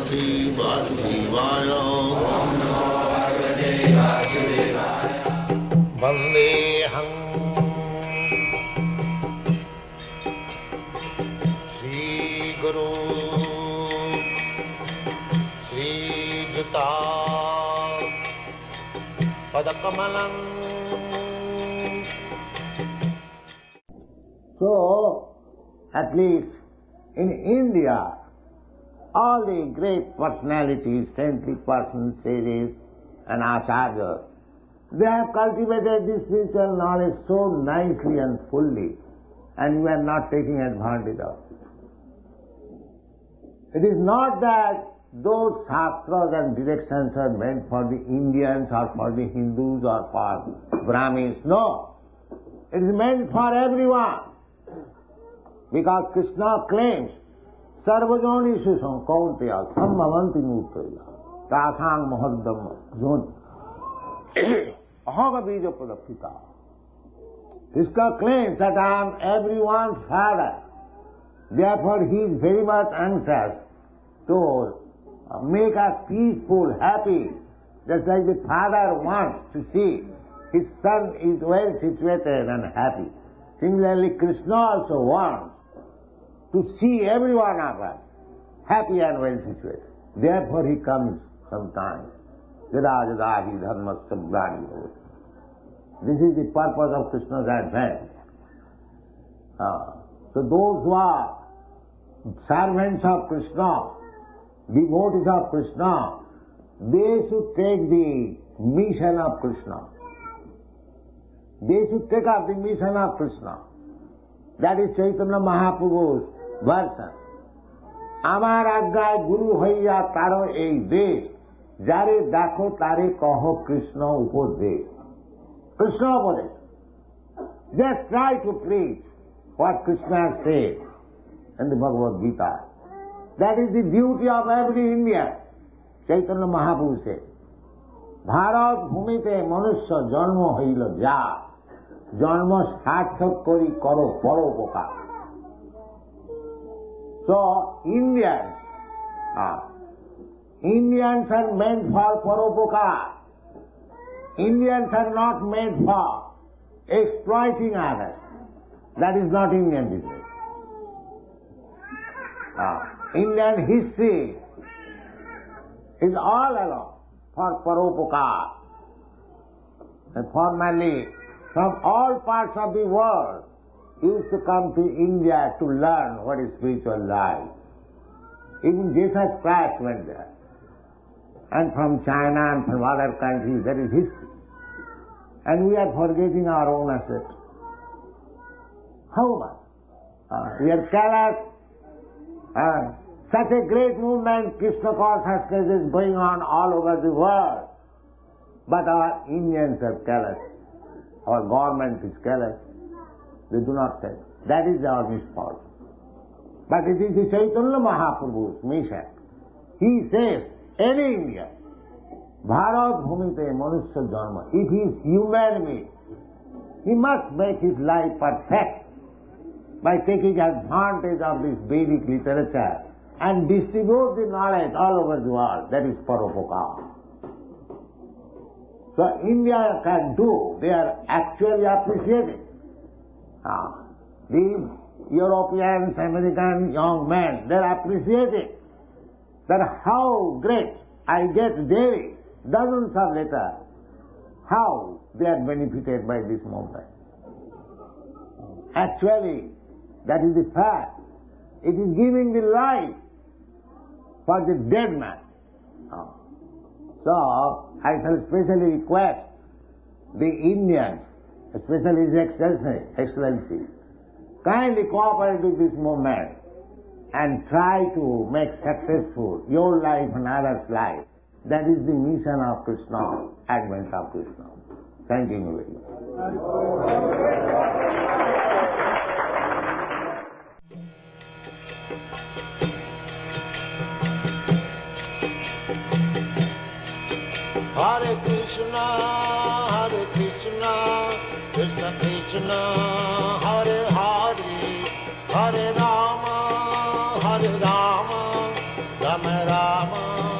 Parvati Vasudevaya. Vandeham Shri Guru Shri Juta Padakamalam. So, at least in India, all the great personalities, saintly persons, sages and acharyas, they have cultivated this spiritual knowledge so nicely and fully, and we are not taking advantage of it. It is not that those shastras and directions are meant for the Indians or for the Hindus or for Brahmins. No. It is meant for everyone. Because Krishna claims, Sarvajonishu Sankaunteya Sambhavanti Murtaya Tasang Mahaddam Joni Ahava Bija Pradapita. Krishna claims that I am everyone's father. Therefore he is very much anxious to make us peaceful, happy, just like the father wants to see his son is well situated and happy. Similarly, Krishna also wants to see every one of us happy and well situated. Therefore he comes sometimes. Jada jada hi dharma sabdani bhavati. This is the purpose of Krishna's advent. So those who are servants of Krishna, devotees of Krishna, they should take the mission of Krishna. They should take up the mission of Krishna. That is Chaitanya Mahaprabhu's version. Amar agyay guru haiya taro ei de, jare dakho tare kaho Krishna upode. Krishna upode. Just try to preach what Krishna has said in the Bhagavad Gita. That is the duty of every Indian. Chaitanya Mahaprabhu said, Bharat bhumite manusya janma hoilo ja, janma sarthak kori karo paropokar. So, Indians are meant for paropokar. Indians are not meant for exploiting others. That is not Indian business. Indian history is all along for paropokar. And formerly, from all parts of the world, used to come to India to learn what is spiritual life. Even Jesus Christ went there. And from China and from other countries, there is history. And we are forgetting our own assets. How much? We are careless. Such a great movement, Krishna consciousness, is going on all over the world. But our Indians are careless. Our government is careless. They do not take. That is our misfortune. But it is the Chaitanya Mahaprabhu's mission. He says, any Indian, Bharat bhumite manusya janma, if he is human being, he must make his life perfect by taking advantage of this Vedic literature and distribute the knowledge all over the world. That is paropokar. So India can do, they are actually appreciating. The Europeans, American young men, they are appreciating that how great I get daily dozens of letters, how they are benefited by this movement. Actually, that is the fact. It is giving the life for the dead man. So, I shall specially request the Indians, especially His Excellency, kindly cooperate with this movement and try to make successful your life and others' life. That is the mission of Krishna, advent of Krishna. Thank you very much. Hare Krishna, Krishna Krishna, Hare Hare, Hare Rama, Jam Rama